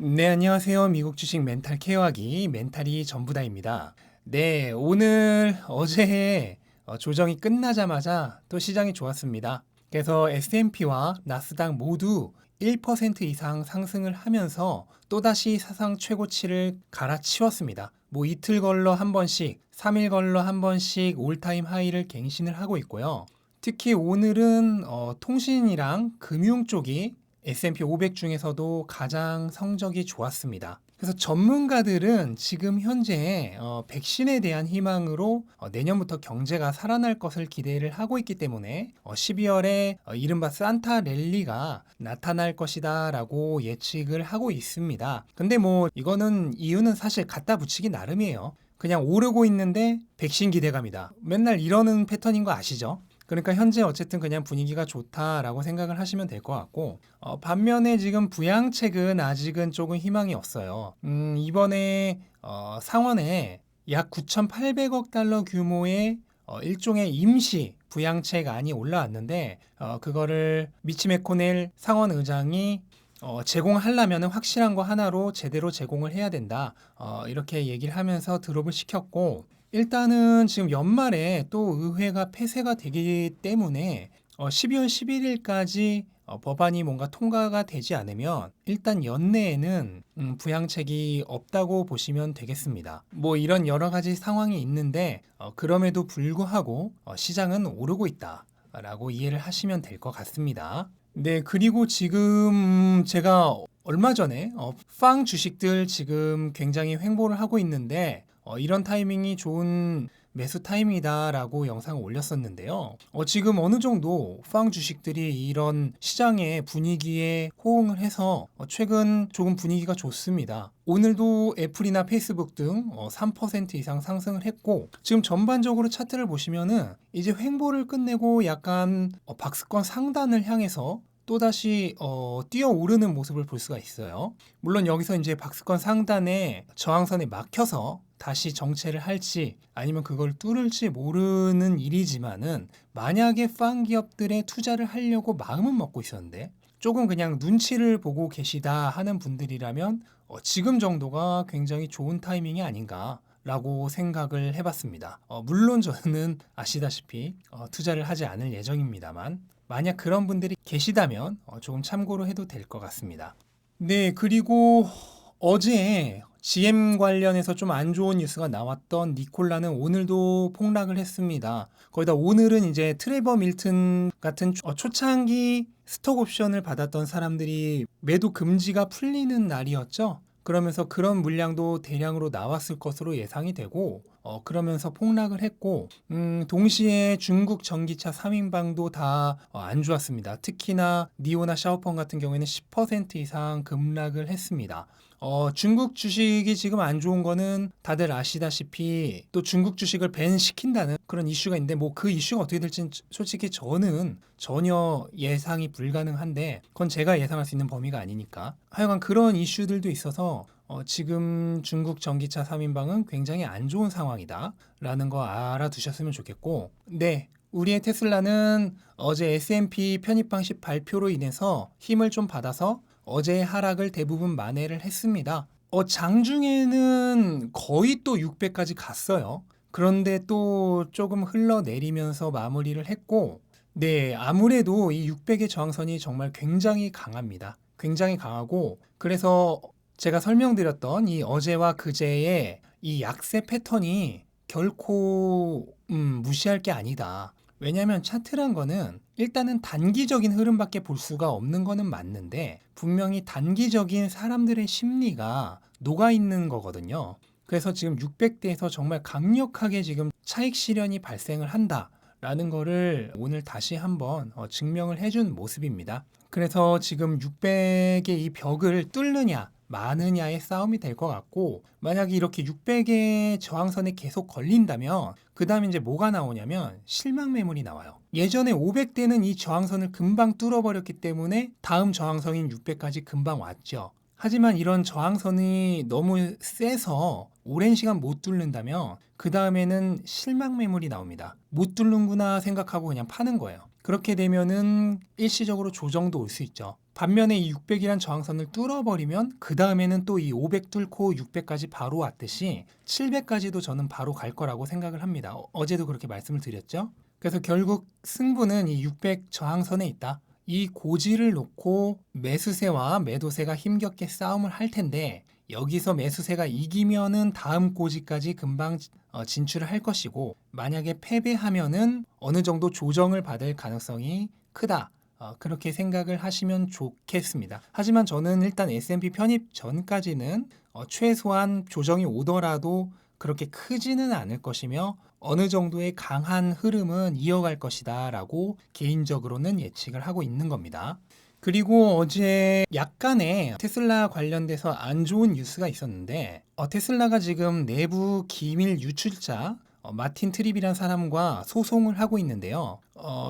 네, 안녕하세요. 미국 주식 멘탈 케어하기 멘탈이 전부다입니다. 네, 오늘 어제 조정이 끝나자마자 또 시장이 좋았습니다. 그래서 S&P와 나스닥 모두 1% 이상 상승을 하면서 또다시 사상 최고치를 갈아치웠습니다. 뭐 이틀 걸러 한 번씩, 3일 걸러 한 번씩 올타임 하이를 갱신을 하고 있고요. 특히 오늘은 통신이랑 금융 쪽이 S&P 500 중에서도 가장 성적이 좋았습니다. 그래서 전문가들은 지금 현재 백신에 대한 희망으로 내년부터 경제가 살아날 것을 기대를 하고 있기 때문에 12월에 이른바 산타 랠리가 나타날 것이다 라고 예측을 하고 있습니다. 근데 뭐 이거는 이유는 사실 갖다 붙이기 나름이에요. 그냥 오르고 있는데 백신 기대감이다. 맨날 이러는 패턴인 거 아시죠? 그러니까 현재 어쨌든 그냥 분위기가 좋다라고 생각을 하시면 될 것 같고 반면에 지금 부양책은 아직은 조금 희망이 없어요. 이번에 상원에 약 9,800억 달러 규모의 일종의 임시 부양책안이 올라왔는데 그거를 미치 매코넬 상원 의장이 제공하려면 확실한 거 하나로 제대로 제공을 해야 된다. 이렇게 얘기를 하면서 드롭을 시켰고 일단은 지금 연말에 또 의회가 폐쇄가 되기 때문에 12월 11일까지 법안이 뭔가 통과가 되지 않으면 일단 연내에는 부양책이 없다고 보시면 되겠습니다. 뭐 이런 여러 가지 상황이 있는데 그럼에도 불구하고 시장은 오르고 있다라고 이해를 하시면 될 것 같습니다. 네, 그리고 지금 제가 얼마 전에 빵 주식들 지금 굉장히 횡보를 하고 있는데 이런 타이밍이 좋은 매수 타이밍이다라고 영상을 올렸었는데요. 지금 어느 정도 빵 주식들이 이런 시장의 분위기에 호응을 해서 최근 조금 분위기가 좋습니다. 오늘도 애플이나 페이스북 등 3% 이상 상승을 했고 지금 전반적으로 차트를 보시면은 이제 횡보를 끝내고 약간 박스권 상단을 향해서 또다시 뛰어오르는 모습을 볼 수가 있어요. 물론 여기서 이제 박스권 상단에 저항선에 막혀서 다시 정체를 할지 아니면 그걸 뚫을지 모르는 일이지만은 만약에 팡 기업들의 투자를 하려고 마음은 먹고 있었는데 조금 그냥 눈치를 보고 계시다 하는 분들이라면 지금 정도가 굉장히 좋은 타이밍이 아닌가 라고 생각을 해봤습니다. 물론 저는 아시다시피 투자를 하지 않을 예정입니다만 만약 그런 분들이 계시다면 조금 참고로 해도 될 것 같습니다. 네, 그리고 어제 GM 관련해서 좀 안 좋은 뉴스가 나왔던 니콜라는 오늘도 폭락을 했습니다. 거기다 오늘은 이제 트레버 밀튼 같은 초창기 스톡 옵션을 받았던 사람들이 매도 금지가 풀리는 날이었죠. 그러면서 그런 물량도 대량으로 나왔을 것으로 예상이 되고 그러면서 폭락을 했고 동시에 중국 전기차 3인방도 다 안 좋았습니다. 특히나 니오나 샤오펑 같은 경우에는 10% 이상 급락을 했습니다. 중국 주식이 지금 안 좋은 거는 다들 아시다시피 또 중국 주식을 밴시킨다는 그런 이슈가 있는데 뭐 그 이슈가 어떻게 될지는 솔직히 저는 전혀 예상이 불가능한데 그건 제가 예상할 수 있는 범위가 아니니까 하여간 그런 이슈들도 있어서 지금 중국 전기차 3인방은 굉장히 안 좋은 상황이다 라는 거 알아두셨으면 좋겠고 네, 우리의 테슬라는 어제 S&P 편입 방식 발표로 인해서 힘을 좀 받아서 어제의 하락을 대부분 만회를 했습니다. 장중에는 거의 또 600까지 갔어요. 그런데 또 조금 흘러내리면서 마무리를 했고 네, 아무래도 이 600의 저항선이 정말 굉장히 강합니다. 굉장히 강하고 그래서 제가 설명드렸던 이 어제와 그제의 이 약세 패턴이 결코 무시할 게 아니다. 왜냐하면 차트란 거는 일단은 단기적인 흐름밖에 볼 수가 없는 거는 맞는데 분명히 단기적인 사람들의 심리가 녹아 있는 거거든요. 그래서 지금 600대에서 정말 강력하게 지금 차익 실현이 발생을 한다라는 거를 오늘 다시 한번 증명을 해준 모습입니다. 그래서 지금 600의 이 벽을 뚫느냐 많으냐의 싸움이 될 것 같고 만약에 이렇게 600의 저항선에 계속 걸린다면 그 다음에 이제 뭐가 나오냐면 실망 매물이 나와요. 예전에 500대는 이 저항선을 금방 뚫어버렸기 때문에 다음 저항선인 600까지 금방 왔죠. 하지만 이런 저항선이 너무 세서 오랜 시간 못 뚫는다면 그 다음에는 실망 매물이 나옵니다. 못 뚫는구나 생각하고 그냥 파는 거예요. 그렇게 되면은 일시적으로 조정도 올 수 있죠. 반면에 이 600이란 저항선을 뚫어버리면 그 다음에는 또 이 500 뚫고 600까지 바로 왔듯이 700까지도 저는 바로 갈 거라고 생각을 합니다. 어제도 그렇게 말씀을 드렸죠. 그래서 결국 승부는 이 600 저항선에 있다. 이 고지를 놓고 매수세와 매도세가 힘겹게 싸움을 할 텐데 여기서 매수세가 이기면은 다음 고지까지 금방 진출을 할 것이고 만약에 패배하면은 어느 정도 조정을 받을 가능성이 크다. 그렇게 생각을 하시면 좋겠습니다. 하지만 저는 일단 S&P 편입 전까지는 최소한 조정이 오더라도 그렇게 크지는 않을 것이며 어느 정도의 강한 흐름은 이어갈 것이다 라고 개인적으로는 예측을 하고 있는 겁니다. 그리고 어제 약간의 테슬라 관련돼서 안 좋은 뉴스가 있었는데 테슬라가 지금 내부 기밀 유출자 마틴 트립이라는 사람과 소송을 하고 있는데요.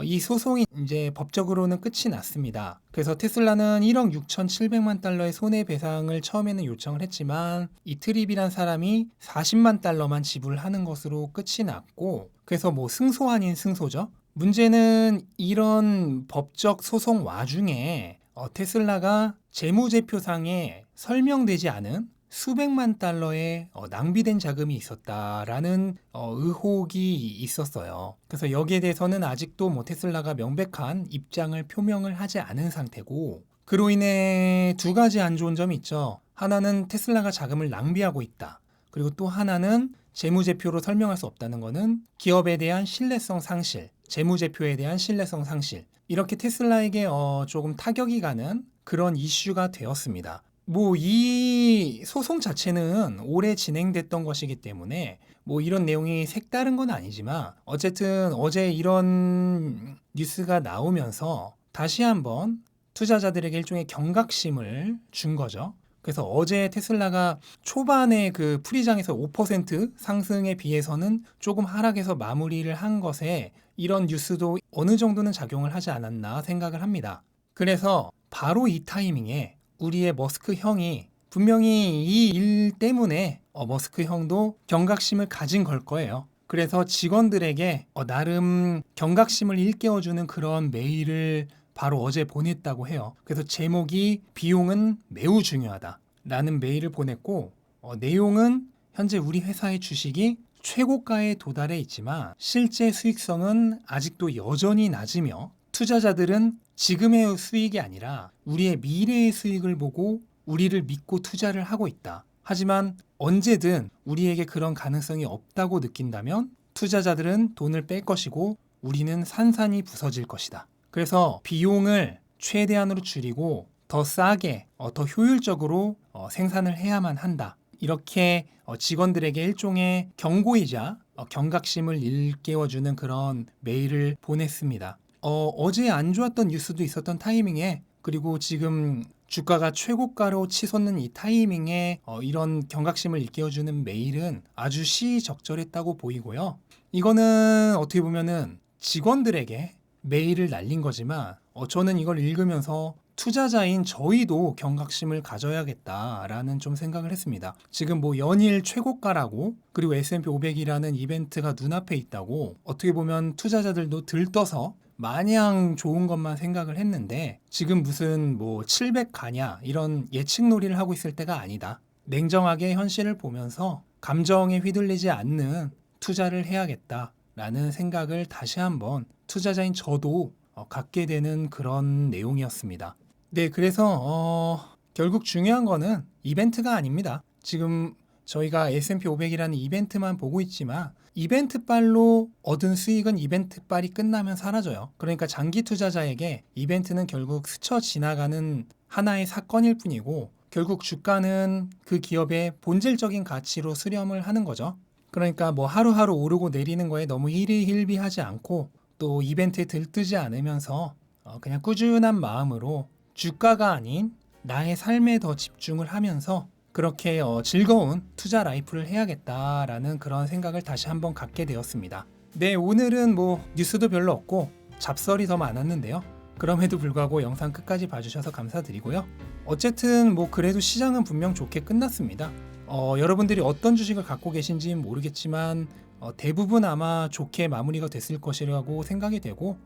이 소송이 이제 법적으로는 끝이 났습니다. 그래서 테슬라는 1억 6,700만 달러의 손해배상을 처음에는 요청을 했지만 이 트립이란 사람이 40만 달러만 지불하는 것으로 끝이 났고 그래서 뭐 승소 아닌 승소죠. 문제는 이런 법적 소송 와중에 테슬라가 재무제표상에 설명되지 않은 수백만 달러의 낭비된 자금이 있었다라는 의혹이 있었어요. 그래서 여기에 대해서는 아직도 뭐 테슬라가 명백한 입장을 표명을 하지 않은 상태고 그로 인해 두 가지 안 좋은 점이 있죠. 하나는 테슬라가 자금을 낭비하고 있다. 그리고 또 하나는 재무제표로 설명할 수 없다는 것은 기업에 대한 신뢰성 상실, 재무제표에 대한 신뢰성 상실 이렇게 테슬라에게 조금 타격이 가는 그런 이슈가 되었습니다. 뭐 이 소송 자체는 오래 진행됐던 것이기 때문에 뭐 이런 내용이 색다른 건 아니지만 어쨌든 어제 이런 뉴스가 나오면서 다시 한번 투자자들에게 일종의 경각심을 준 거죠. 그래서 어제 테슬라가 초반에 그 풀이장에서 5% 상승에 비해서는 조금 하락해서 마무리를 한 것에 이런 뉴스도 어느 정도는 작용을 하지 않았나 생각을 합니다. 그래서 바로 이 타이밍에 우리의 머스크 형이 분명히 이 일 때문에 머스크 형도 경각심을 가진 걸 거예요. 그래서 직원들에게 나름 경각심을 일깨워주는 그런 메일을 바로 어제 보냈다고 해요. 그래서 제목이 비용은 매우 중요하다 라는 메일을 보냈고 내용은 현재 우리 회사의 주식이 최고가에 도달해 있지만 실제 수익성은 아직도 여전히 낮으며 투자자들은 지금의 수익이 아니라 우리의 미래의 수익을 보고 우리를 믿고 투자를 하고 있다. 하지만 언제든 우리에게 그런 가능성이 없다고 느낀다면 투자자들은 돈을 뺄 것이고 우리는 산산이 부서질 것이다. 그래서 비용을 최대한으로 줄이고 더 싸게, 더 효율적으로 생산을 해야만 한다. 이렇게 직원들에게 일종의 경고이자 경각심을 일깨워주는 그런 메일을 보냈습니다. 어제 안 좋았던 뉴스도 있었던 타이밍에 그리고 지금 주가가 최고가로 치솟는 이 타이밍에 이런 경각심을 일깨워주는 메일은 아주 시적절했다고 보이고요. 이거는 어떻게 보면은 직원들에게 메일을 날린 거지만 저는 이걸 읽으면서 투자자인 저희도 경각심을 가져야겠다라는 좀 생각을 했습니다. 지금 뭐 연일 최고가라고 그리고 S&P 500이라는 이벤트가 눈앞에 있다고 어떻게 보면 투자자들도 들떠서 마냥 좋은 것만 생각을 했는데 지금 무슨 뭐 700 가냐 이런 예측놀이를 하고 있을 때가 아니다. 냉정하게 현실을 보면서 감정에 휘둘리지 않는 투자를 해야겠다라는 생각을 다시 한번 투자자인 저도 갖게 되는 그런 내용이었습니다. 네, 그래서 결국 중요한 거는 이벤트가 아닙니다. 지금 저희가 S&P 500이라는 이벤트만 보고 있지만 이벤트빨로 얻은 수익은 이벤트빨이 끝나면 사라져요. 그러니까 장기 투자자에게 이벤트는 결국 스쳐 지나가는 하나의 사건일 뿐이고 결국 주가는 그 기업의 본질적인 가치로 수렴을 하는 거죠. 그러니까 뭐 하루하루 오르고 내리는 거에 너무 hil비하지 않고 또 이벤트에 들뜨지 않으면서 그냥 꾸준한 마음으로 주가가 아닌 나의 삶에 더 집중을 하면서 그렇게 즐거운 투자 라이프를 해야겠다라는 그런 생각을 다시 한번 갖게 되었습니다. 네, 오늘은 뭐 뉴스도 별로 없고 잡설이 더 많았는데요. 그럼에도 불구하고 영상 끝까지 봐주셔서 감사드리고요. 어쨌든 뭐 그래도 시장은 분명 좋게 끝났습니다. 여러분들이 어떤 주식을 갖고 계신지는 모르겠지만 대부분 아마 좋게 마무리가 됐을 것이라고 생각이 되고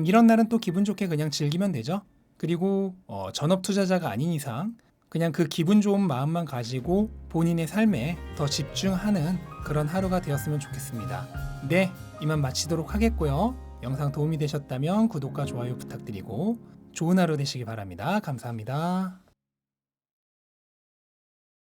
이런 날은 또 기분 좋게 그냥 즐기면 되죠. 그리고 전업 투자자가 아닌 이상 그냥 그 기분 좋은 마음만 가지고 본인의 삶에 더 집중하는 그런 하루가 되었으면 좋겠습니다. 네, 이만 마치도록 하겠고요. 영상 도움이 되셨다면 구독과 좋아요 부탁드리고 좋은 하루 되시기 바랍니다. 감사합니다.